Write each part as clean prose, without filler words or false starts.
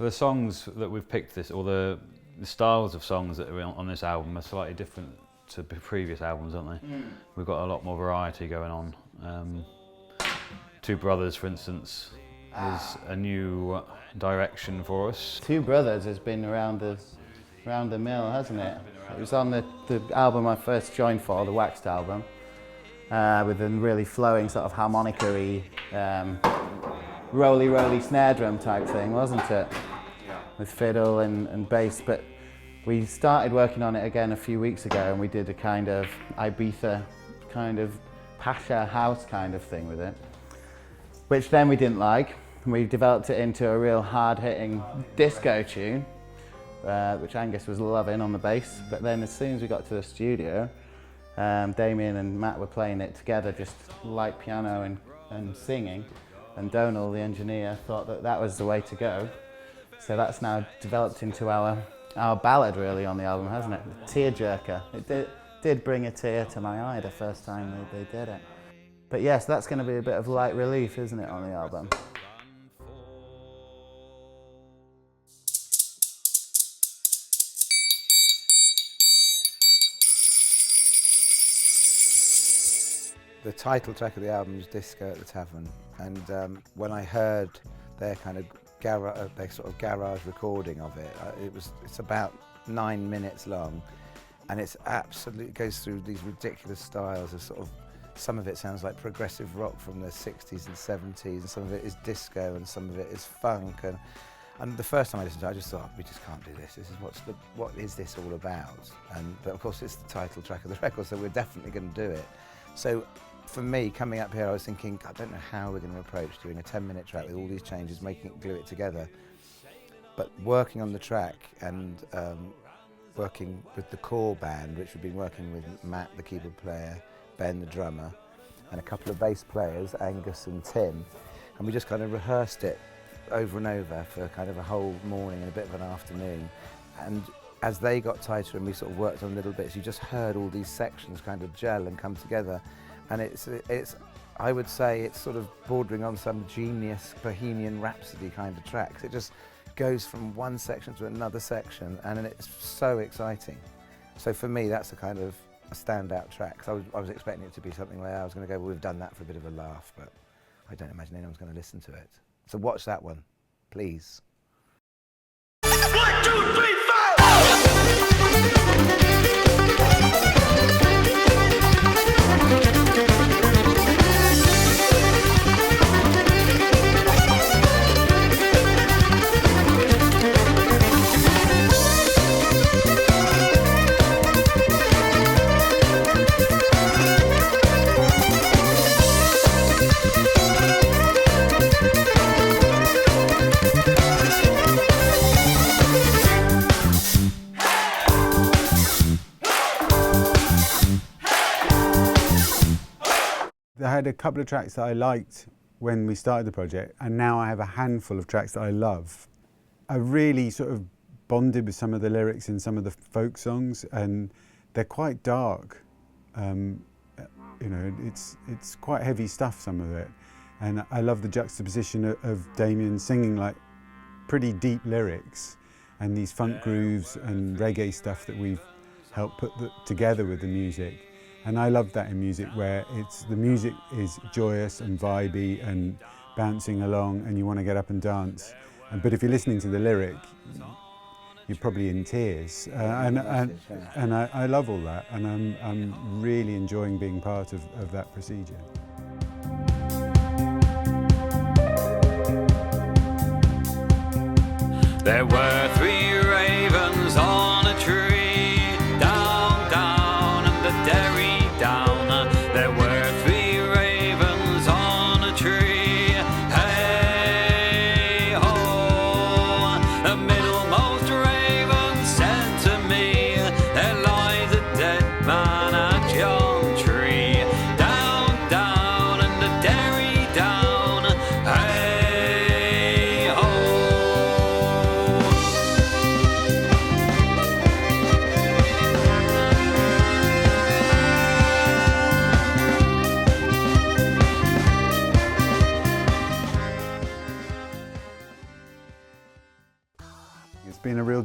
the songs that we've picked or the styles of songs that are on this album are slightly different to previous albums, aren't they? We've got a lot more variety going on. Two Brothers, for instance, is a new direction for us. Two Brothers has been around the mill, hasn't it? It was on the album I first joined for, the Waxed album, with a really flowing sort of harmonica-y, roly snare drum type thing, wasn't it? With fiddle and bass. But we started working on it again a few weeks ago, and we did a kind of Ibiza, kind of Pasha house kind of thing with it, which then we didn't like. We developed it into a real hard-hitting disco tune, which Angus was loving on the bass. But then as soon as we got to the studio, Damien and Matt were playing it together, just light piano and singing, and Donal, the engineer, thought that that was the way to go. So that's now developed into our ballad really on the album, hasn't it? The tearjerker. It did bring a tear to my eye the first time they did it. But yes, that's going to be a bit of light relief, isn't it, on the album? The title track of the album is Disco at the Tavern, and when I heard their kind of garage recording of it, it's about 9 minutes long, and it goes through these ridiculous styles of sort of, some of it sounds like progressive rock from the 60s and 70s, and some of it is disco, and some of it is funk, and the first time I listened to it, I just thought, we just can't do this. This is what is this all about? But of course, it's the title track of the record, so we're definitely going to do it. So for me, coming up here, I was thinking, I don't know how we're going to approach doing a 10-minute track with all these changes, glue it together. But working on the track and working with the core band, which we've been working with Matt, the keyboard player, Ben, the drummer, and a couple of bass players, Angus and Tim, and we just kind of rehearsed it over and over for kind of a whole morning and a bit of an afternoon. And as they got tighter and we sort of worked on little bits, you just heard all these sections kind of gel and come together. And it's I would say it's sort of bordering on some genius Bohemian Rhapsody kind of tracks. It just goes from one section to another section, and it's so exciting. So for me, that's a kind of a standout track. So I was expecting it to be something where I was going to go, well, we've done that for a bit of a laugh, but I don't imagine anyone's going to listen to it. So watch that one, please. 1, 2, 3, 4! I had a couple of tracks that I liked when we started the project, and now I have a handful of tracks that I love. I really sort of bonded with some of the lyrics in some of the folk songs, and they're quite dark. You know, it's quite heavy stuff, some of it, and I love the juxtaposition of Damien singing like pretty deep lyrics and these funk grooves and reggae stuff that we've helped put together with the music. And I love that in music, where the music is joyous and vibey and bouncing along, and you want to get up and dance. But if you're listening to the lyric, you're probably in tears. And I love all that, and I'm really enjoying being part of that procedure. There were 3 ravens on a tree, down, down in the dairy down. There were 3 ravens on a tree, hey ho. The middlemost raven said to me, there lies a dead man at yon tree, down, down in the dairy down, hey ho.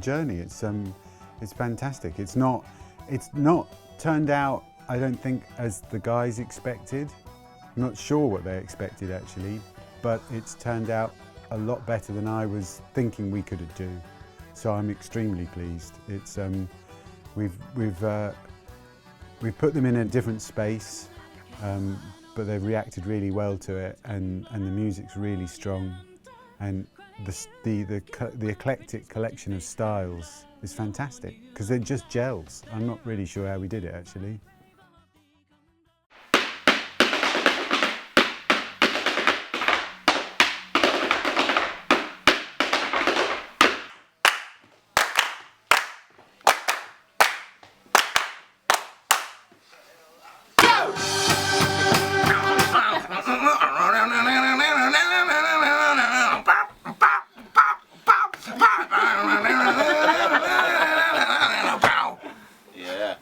journey. It's fantastic. It's not turned out, I don't think, as the guys expected. I'm not sure what they expected actually, but it's turned out a lot better than I was thinking we could do. So I'm extremely pleased. It's we've put them in a different space, but they've reacted really well to it, and the music's really strong, and the eclectic collection of styles is fantastic because it just gels. I'm not really sure how we did it actually. Yeah.